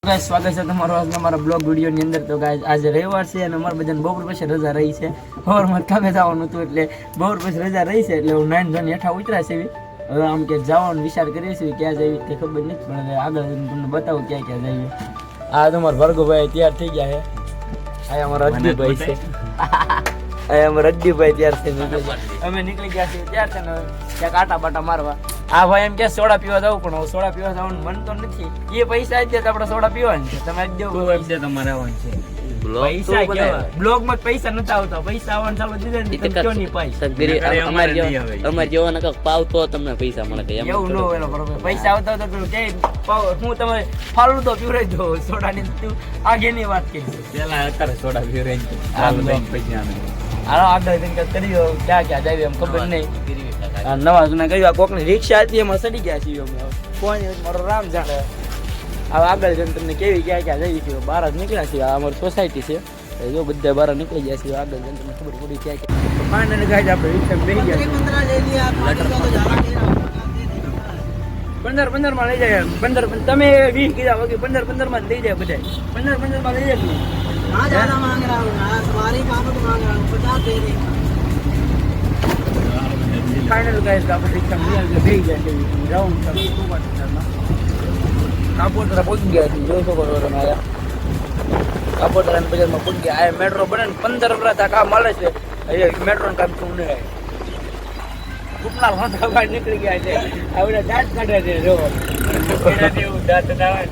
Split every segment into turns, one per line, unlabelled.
Guys સ્વાગત છે તમારો આજના મારા બ્લોગ વિડીયોની અંદર. તો ગાઈસ આજે રવિવાર છે અને અમારા બધાને બપોર પછી રજા રહી છે. સવારમાં કામે જવાનું હતું એટલે બપોર પછી રજા રહી છે એટલે હું 9 જણ હેઠા ઉતર્યા છે. હવે આમ કે જવાનો વિચાર કરીએ છીએ ક્યાં જઈએ તે ખબર નથી, પણ હવે આગળ તમને બતાવું ક્યાં ક્યાં જઈએ. આ તમારા ભાર્ગવભાઈ તૈયાર થઈ ગયા છે. આ અમારા અજ્જુભાઈ છે. આ અમારા અજ્જુભાઈ તૈયાર છે. અમે નીકળી ગયા છીએ તૈયાર છે ને ક્યાંક આટા બાટા મારવા. આ ભાઈ એમ કે સોડા પીવા જવું, પણ સોડા પીવા જવાનું મન તો નથી. એ પૈસા આપી દે તો આપણે સોડા પીવાનું છે. તમે આપી દે તમારે આવવાનું છે. પૈસા કેવા બ્લોગ માં પૈસા નથી આવતા, પૈસા આવવાનું ચાલુ દીધે ને તમે ક્યો નહીં પાઈ.
અમાર જેવો નકર પાવ તો તમને પૈસા મળે કે એમ
એવું ન હોય બરોબર. પૈસા આવતા તો કે પાવ હું તમે ફાલું તો પીવરાઈ દો સોડા ની. તું આગળની વાત કરી
પેલા અત્યારે સોડા પીવરાઈ હાલો પૈસા
હાલો આગળ કરી ક્યાં ક્યાં જાય એમ ખબર નહીં. નવા જૂના કહ્યું કોકની રિક્ષા હતી એમાં ચડી ગયા છીએ અમે. કોઈ મારો રામ જાણે. હવે આગળ જઈને તમને કેવી ક્યાં ક્યાં જઈએ છીએ. બહાર જ નીકળ્યા છીએ. આ અમારી સોસાયટી છે. જો બધા બહાર નીકળી ગયા છીએ. આગળ જઈને તમને ખબર પડી ક્યાં ક્યાં ફાઇનલી ગાઈસ આપણે રિક્ષા બેસી ગયા. 15 માં લઈ જાય. 15 તમે 20 કીધા બાકી 15 માં જ લઈ જાય બધા. 15 માં લઈ જાય.
हाँ ज्यादा मांग रहा हूँ ना, तुम्हारी काम को मांग रहा हूँ, 50 दे दे.
फाइनल गाइस આપણે રિક્ષા માં બેસી ગયા છે. રાઉન્ડ ચાલુ સુપર સ્ટારમાં કાપોદ્રા પહોંચી ગયા છે. જોઈ શકો છો તમે. કાપોદ્રા બજારમાં પહોંચી ગયા. આ મેટ્રો બને ને 15 વર્ષ આ કામ મળે છે. એ મેટ્રો નું કામ શું નહીં. કુપના વાંધા બહાર નીકળી ગયા છે. આવડા દાંત કાઢ્યા છે. જો એના જેવું દાંત દાવા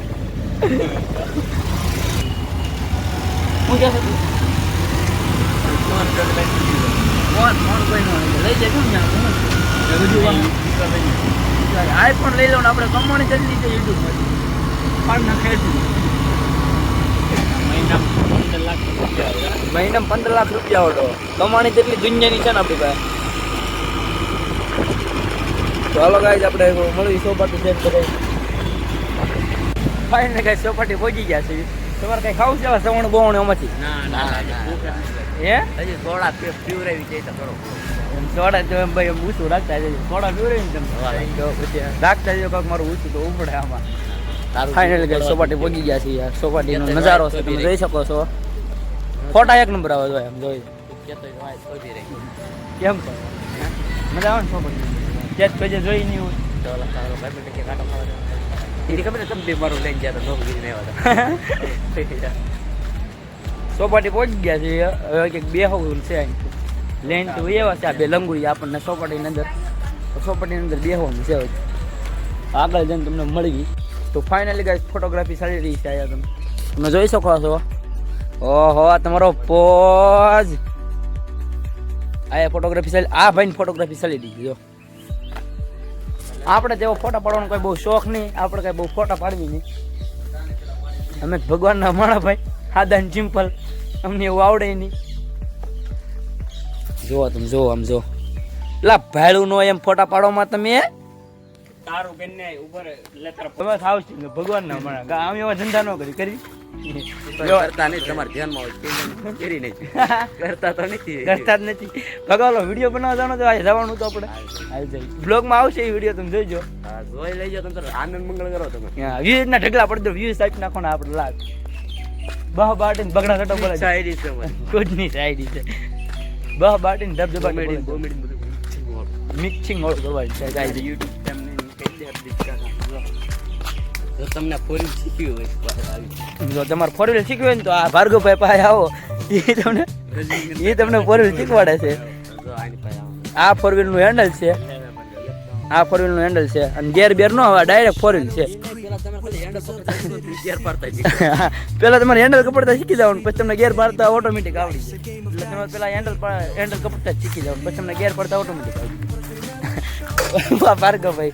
હું કે મોન કોઈ નો લઈ જાય ને આઈફોન લઈ લો ને આપણે કમાણી જલ્દી છે યુટ્યુબ પર પણ ખેડું મહિનામાં 15 લાખ રૂપિયા ઓટો કમાણી જેટલી દુનિયાની છે ને આપણી પાસે. તો હાલો ગાઈસ આપણે મળી સોપાટી સેટ કરી. ફાઇનલી ગાઈસ સોપાટી પહોંચી ગયા છે. તમારે કઈ ખાવું છે સવણ બોવણ એમાંથી?
ના
હે
હજી સોડા પીવરાવી જાય તો કરો.
સોડા તો એમ ભાઈ ઊંચું રાખતા જજો. સોડા પીવરાવી ને તમે રાખતા જજો કાંક મારું ઊંચું તો ઉપડે આમાં. ફાઇનલી ગાઈસ સોપાટી પહોંચી ગયા છે. યાર સોપાટીનો નજારો છે તમે જોઈ શકો છો. ફોટા એક નંબર આવે. જોઈ એમ જોઈ કેમ છે મજા આવે ને સોપાટી. ત્યાં કોઈ જોઈ નહીં હોય
મારું લઈને ગયા નોકરી નહીં આવતા.
સોપાટી પહોંચી ગયા છે. હવે કંઈક બે હોવું છે લેન તો એવા છે. આ બે લંગુરી આપણને સોપાટીની અંદર બેહવાનું છે. આગળ જઈને તમને મળી ગઈ. તો ફાઇનલી ગાઈસ ફોટોગ્રાફી ચાલી રહી છે. અહીંયા તમે જોઈ શકો છો. ઓહો તમારો પોઝ. આ ફોટોગ્રાફી ચાલી. આ ભાઈની ફોટોગ્રાફી ચાલી રહી છે. જો આપણે તેવો ફોટા પાડવાનો કોઈ બહુ શોખ નહીં. આપણે કઈ બહુ ફોટા પાડવી નહીં. અમે ભગવાનના માણા ભાઈ, સાદા ને સિમ્પલ. અમને એવું આવડે નહીં. જોવો તમે જોવો આમ જો લા ભાડું નો એમ ફોટા પાડવામાં તમે તારું કરીને ઉપર લેતર બસ આવશે ભગવાનના માણા. આમ એવા ધંધા ન કરી
કરતા નહીં. તમારે ધ્યાનમાં હોય કરી નહીં કરતા તો નથી.
કરતા જ નથી. ભગવાન વિડીયો બનાવવા જવાનું તો આજે જવાનું તો આપણે આવી જાય. બ્લોગમાં આવશે એ વિડીયો તમે જોઈજો.
જોઈ લઈ જાઓ તમે. આનંદ મંગળ કરો તમે.
વ્યૂઝ ના ઢગલા પડી દો. વ્યૂઝ આપી નાખો ને આપણે લાગ બહ બાટીને બગડા સટો બોલે.
શાયરી છે
કુછની શાયરી છે. બહ બાટીને ધબધબા મિક્સિંગ ઓર કરવાની છે ગાઈસ.
યુટ્યુબ ચેનલ જો તમને ફોરી શીખવી હોય
જો તમારે ફોર વ્હીલ શીખવી હોય ને તો આ ભાર્ગવભાઈ પાસે આવો. એ તમને ફોર વ્હીલ શીખવાડે છે. આ ફોર વ્હીલ નું હેન્ડલ છે. આ ફોર વ્હીલ નું હેન્ડલ છે અને ગેર બેર નો હવે ડાયરેક્ટ ફોર વ્હીલ છે. પેલા તમારે હેન્ડલ કપડતા શીખી જવાનું, પછી તમને ગેર પાડતા ઓટોમેટિક આવડી જાય. એટલે તમારે પેલા હેન્ડલ કપડતા જ શીખી જવાનું, પછી તમને ગેર પડતા ઓટોમેટિક આવડી જાય. ભાર્ગવભાઈ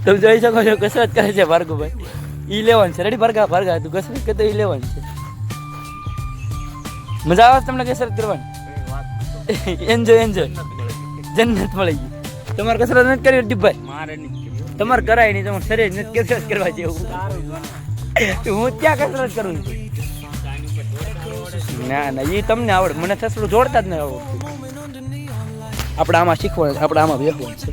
તમે જોઈ શકો છો કસરત કરે છે ભાર્ગવભાઈ. ઈ લેવાનું છે. રેડી ભાર્ગવ તું કસરત કરતો ઈ લેવાનું છે. મજા આવે તમને કસરત કરવાની? એન્જોય જન્નત મળી ગઈ. તમારે કસરત નથી કરવી દીપભાઈ?
મારે
તમારે કરાય નહીં. તમારે શરીર નથી કસરત કરવા જેવું. હું ક્યાં કસરત કરું છું? ના ના એ તમને આવડે, મને થસલું જોડતા જ નહીં આવડતું. આપણે આમાં શીખવાનું છે, આપણે આમાં બેસવાનું છે.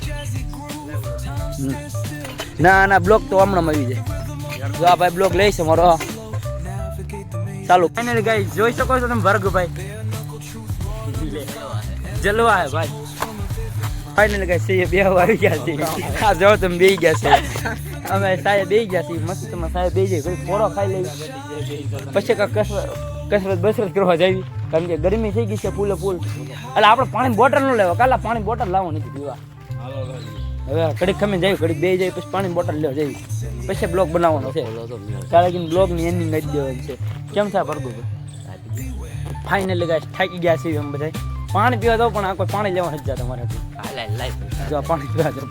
ના ના બ્લોક તો હમણાં આવી જાય. જો આ ભાઈ બ્લોક લઈ છે મારો ચાલુ. ફાઇનલી ગાઈસ જોઈ શકો છો તમે ભાર્ગવભાઈ જલવા હે ભાઈ. ફાઇનલી ગાઈસ એ બે આવી ગયા છે. આ જો તમે બેહી ગયા છે, અમે સાહેબ બેહી ગયા છીએ મસ્ત. તમે સાહેબ બેહી જાય કોઈ પોરો ખાઈ લેવી, પછી કસરત બસરત કરવા જાવી, કારણ કે ગરમી થઈ ગઈ છે ફૂલે ફૂલ. એટલે આપણે પાણી બોટલ ન લેવા, કાલા પાણી બોટલ લાવવા નથી પીવા. હવે ઘડીક ખમી જાય, ઘડીક બે જાય, પછી પાણી બોટલ લેવા જઈ, પછી બ્લોગ બનાવવાનો છે. કારણ કે બ્લોગની એન્ડિંગ કરી દેવાની છે. કેમ છે ભાર્ગવભાઈ? ફાઇનલી ગાઈસ થાકી ગયા છીએ અમે બધા. પાણી પીવા દો પણ આ કોઈ પાણી લેવા નથી જતા તમારે. જો પાણી પીવા દો,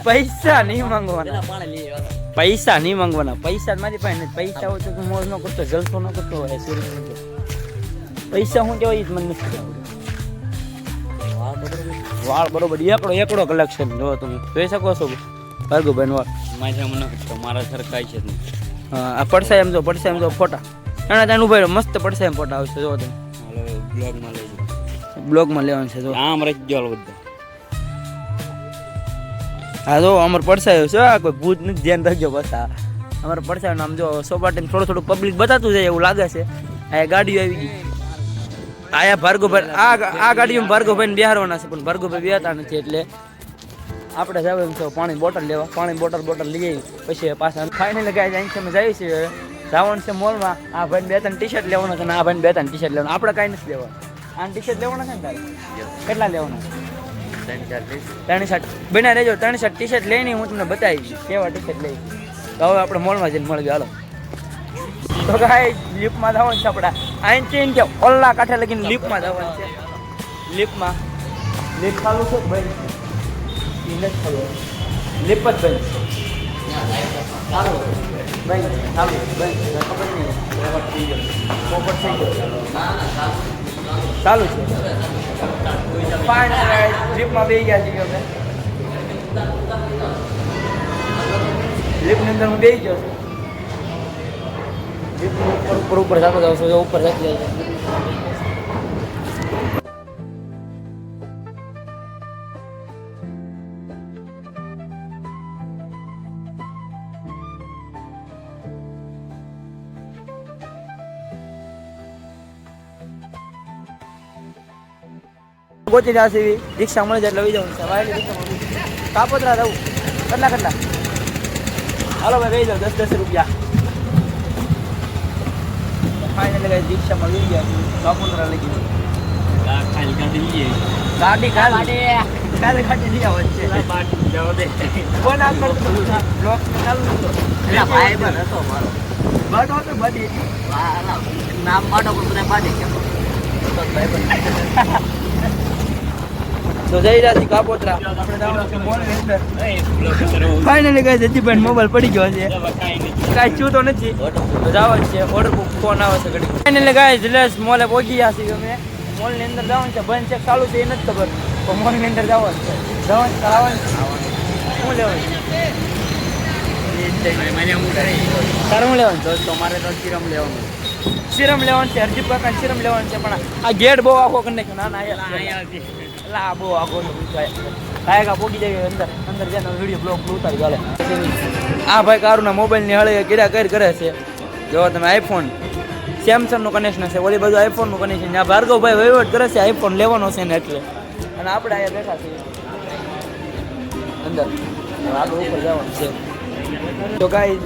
પૈસા નહીં માંગવાના, પૈસા નહીં માંગવાના. પૈસા મારી પાસે નથી. પૈસા હોય તો મોજ ન કરતો, જલસો ન કરતો હોય. પૈસા શું કહેવાય એ જ મને નથી આવડતું. વાળ બરોબર એકડો કલેક્શન જો તમે જોઈ શકો છો ભાર્ગવભાઈ વાળ
મારા સરખાય છે નહીં.
હા આ પડસાય એમ જો, પડસાય એમ જો ફોટા એના ત્યાં ઉભા રહ્યો, મસ્ત પડસાય એમ ફોટા આવશે. જો તમે
બ્લોગમાં લઈ
બ્લોગમાં લેવાનું છે. જો
આમ રહી ગયો બધા.
હા જો અમારે પડસાયો છે, આ કોઈ ભૂત નથી, ધ્યાન રાખજો. બસ આ અમારે પડસાયો નામ જો સોપાટીને થોડું પબ્લિક બતાતું જાય એવું લાગે છે. આ ગાડીઓ આવી ગઈ. આયા ભાર્ગવભાઈ આ ગાડીમાં ભાર્ગવભાઈને બિહારવાના છે, પણ ભાર્ગવભાઈ બેહતા નથી. એટલે આપણે જાવ એમ છો પાણી બોટલ લેવા. પાણી બોટલ લઈ આવી પછી પાછા ફાઇનલી ગાય અહીંથી અમે જઈએ છીએ. જવાનું છે મોલમાં. આ ભાઈને 2-3 ટી-શર્ટ લેવાના છે, અને આ ભાઈને 2-3 ટી-શર્ટ લેવાના. આપણે કાંઈ નથી લેવા. આ ટી-શર્ટ લેવાના છે ને તારે? કેટલા લેવાના? 3-4 બના રહેજો. 3-4 ટી-શર્ટ લઈને હું તમને બતાવી કેવા ટી-શર્ટ લઈ. તો હવે આપણે મોલમાં જઈને મળીએ. હાલો તો ગાય લિફ્ટમાં જવાનું છે આપણે. અહીંથી કે ઓલા કાંઠે લગીને લિફ્ટમાં જવાનું છે. લિફ્ટ ચાલુ છે ભાઈ? નથી ચાલુ. લિફ્ટ જ બંધ ચાલુ ભાઈ, ચાલુ બંધ ખબર નહીં. પોપટ થઈ ગયો ચાલુ છે. લિફ્ટમાં બેસી ગયા છીએ અમે. લિફ્ટની અંદર હું બેસી ગયો છું. ઉપર જતો જાવ છું, ઉપર જતી જાય છે. ગોતી જશે એવી રિક્ષા મળી જાય એટલે વહી જવાનું છે. વાયલી રિક્ષામાં કાપોતરા જવું. કેટલા હાલો ભાઈ વહી જાવ. 10 રૂપિયા. ફાઇનલી ગાઈસ રિક્ષામાં લઈ ગયા કાપોતરા લઈ ગઈ. ગાડી લઈ આવવાની છે. કોણ આ કરતો બ્લોક ચાલુ હતો? ભાઈ બન હતો મારો. બાટો હતો બાડી. નામ બાટો પર મને બાડી કેમ તો ભાઈ બન. તો જઈ રહ્યા છીએ કાપોતરા. ફાઇનલી ગાઈસ હજીભાઈ મોબાઈલ પડી ગયો છે, કાંઈ છું તો નથી. તો જવાનું છે. ઓર્ડર બુક ફોન આવે છે ઘડી. ફાઇનલી ગાઈસ રિલાયન્સ મોલે પહોંચી ગયા છીએ અમે. મોલની અંદર જવાનું છે. બંધ છે ચાલુ છે એ નથી ખબર, તો મોલની અંદર જવાનું છે. જવાનું શું લેવાનું? તારે શું લેવાનું?
તો મારે તો સિરમ લેવાનું.
સિરમ લેવાનું છે. હરજીત કાકા સિરમ લેવાનું છે. પણ આ ગેટ બહુ આખો કરી નાખ્યો. ના ના આ બહુ આખો કાયકા પોગી જાય અંદર જઈને વિડીયો બ્લોગ ઉતારી ચાલે. આ ભાઈ કારુના મોબાઈલની હળે કિરા કરે છે. જો તમે આઈફોન સેમસંગનું કનેક્શન છે, ઓલી બધું આઈફોનનું કનેક્શન. આ ભાર્ગવભાઈ વહીવટ કરે છે, આઈફોન લેવાનો છે ને એટલે. અને આપણે અહીંયા બેઠા છીએ અંદર. આપણે ઉપર જવાનું છે. તો કાંઈ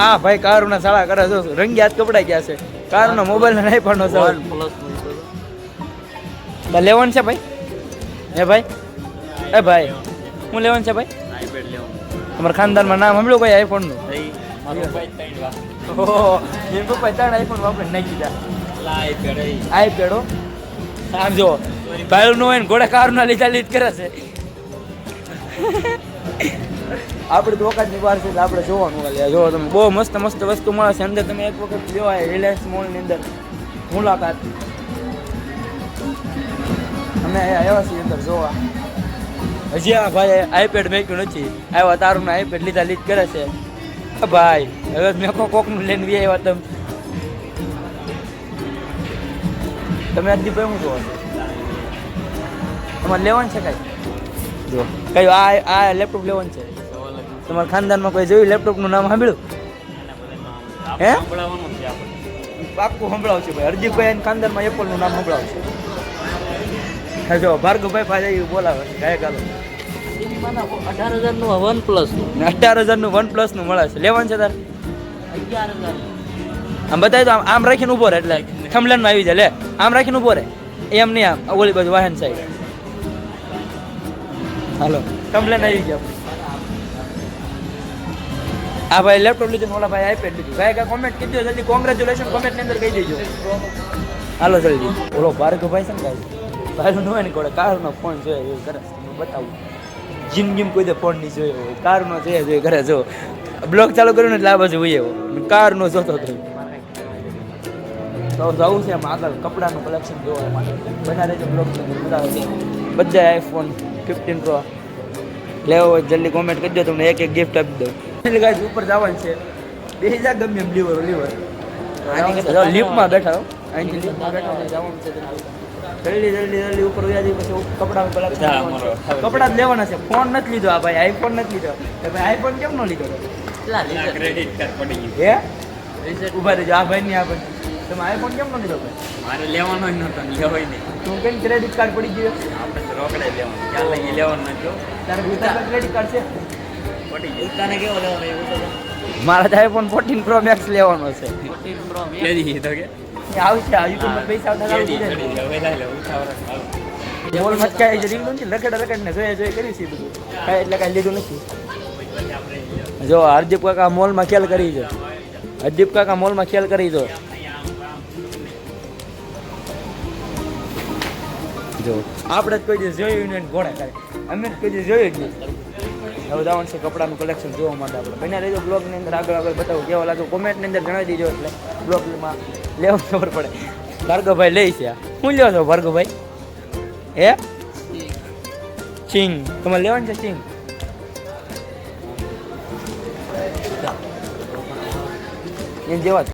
આ ભાઈ કારુના શાળા કરે છે. રંગી હાથ કપડાઈ ગયા છે. કારુના મોબાઈલ ને આઈફોનનો છે. લેવાનું છે ભાઈ? ભાઈ શું લેવાનું છે ભાઈ? તમારા ખાનદાનમાં નામ સાંભળ્યું ભાઈ આઈફોનનું? ઓહો એમ પપ્પા 3 આઈફોન વાપરે નાખી દીધા. આઈપેડો સમજો ભાઈ નો હોય ને ઘોડે કારના લીધા લીધ કરે છે. આપણે તો ઓકાતની બહાર છે, આપણે જોવાનું વાલે. જો તમે બહુ મસ્ત વસ્તુ મળે છે અંદર. તમે એક વખત લ્યો રિલાયન્સ મોલની અંદર મુલાકાત. અમે આવ્યા છીએ અંદર જોવા. હજી આ ભાઈ આઈપેડ મેક્યું નથી. આવ્યા તારું આઈપેડ લીધા લીધ કરે છે ભાઈ. હવે મેં કોકનું લઈને બી આવ્યા તમે. તમે હરદીપભાઈ શું જોવો છો? તમારે લેવાનું છે કાંઈ? જો કયું આ લેપટોપ લેવાનું છે? તમારા ખાનદાનમાં કોઈ જોયું લેપટોપનું નામ સાંભળ્યું? હે પાક્કું સંભળાવશે ભાઈ. હરદીપભાઈ અને ખાનદાનમાં એપલનું નામ સંભળાવશે. હા જો ભાર્ગવભાઈ પાસે બોલાવે ગાયક હાલો.
18,000 નું OnePlus નું
18,000 નું OnePlus નું મળે છે. લેવાનું છે તારે?
11,000
આમ બતાવી તો આમ રાખીને ઊભો રહે એટલે થંબલેનમાં આવી જાય. લે આમ રાખીને ઊભો રહે એમ નહીં, આમ ઓલી બાજુ વાહન સાઈડ. હાલો થંબલેન આવી ગયા. આ ભાઈ લેપટોપ લીધું ને ઓલા ભાઈ આઈપેડ લીધું. ગાયકા કોમેન્ટ કીધું જલ્દી કોંગ્રેચ્યુલેશન કોમેન્ટ ની અંદર કહી દેજો. હાલો જલ્દી. ઓલો ભાર્ગવભાઈ છે ને ગાય ભાઈનું ન હોય ને કોડે કારનો ફોન જોયો એવું કરે તમને બતાવું. જિંદગીમાં કોઈ દે ફોન નહીં જોયો હોય, કારનો જોઈએ ઘરે જો બ્લોગ ચાલુ કર્યું ને એટલે આ બાજુ હોય એવો કારનો જોતો હતો. તો જવું છે એમ આગળ કપડાનું કલેક્શન જોવા માટે બધા રહેજો બ્લોગ મજા આવશે. બધા આઈફોન 15 Pro લેવો હોય જલ્દી કોમેન્ટ કરજો, તમને એક ગિફ્ટ આપી દઉં. એટલે ગાઈસ ઉપર જવાનું છે, બેસી જા ગમે એમ લીવર લિફ્ટમાં બેઠા હો. અહીંથી લિફ્ટમાં બેઠા જવાનું છે. જલ્દી ઉપર વ્યા જઈએ પછી કપડાનું કલેક્શન કપડા જ લેવાના છે. ફોન નથી લીધો આ ભાઈ, આઈફોન નથી લીધો. ભાઈ આઈફોન કેમ ન લીધો?
ક્રેડિટ કાર્ડ પડી ગયું.
હે ઉભા રહેજો આ ભાઈ ની આ ભાઈ તમે આઈફોન કેમ ન લીધો ભાઈ?
મારે લેવાનો જ નતો, લેવાય નહીં.
તું કેમ ક્રેડિટ કાર્ડ પડી ગયો?
આપણે તો રોકડે લેવાનું, ક્યાં લઈએ લેવાનું નથી.
તારે ગુજરાતમાં ક્રેડિટ કાર્ડ છે?
પડી ગયું.
તને કેવો લેવાનો એવું તો
મારા તો આઈફોન 14 Pro Max લેવાનો છે.
14 Pro Max
કેદી તો કે
એ આવશે આ યુટ્યુબમાં પૈસા આવતા
કેદી
આવશે.
પડી ગયું. હવે લાઈ લે ઉઠાવરા હાલો.
મોલ મચકાય છે રીલ નથી રખડ ને જોઈ કરી છે બધું કાંઈ એટલે કાંઈ લીધું નથી. જો હરદીપ કાકા મોલમાં ખેલ કરી છે. હરદીપ કાકા મોલમાં ખેલ કરી દો. જો આપણે જ કોઈ દિવસ જોયું નહીં ઘોડા કરે, અમે જ કોઈ દિવસ જોયું જ નહીં. હવે જવાનું છે કપડાનું કલેક્શન જોવા માટે. આપણે બન્યા રહેજો બ્લોગની અંદર, આગળ બતાવું કેવો લાગે કોમેન્ટની અંદર જણાવી દીજો એટલે બ્લોગમાં લેવા ખબર પડે. ભાર્ગવભાઈ લઈ છે. શું લ્યો છો ભાર્ગવભાઈ? હે ચિંગ તમારે લેવાનું છે? ચિંગ એમ જેવા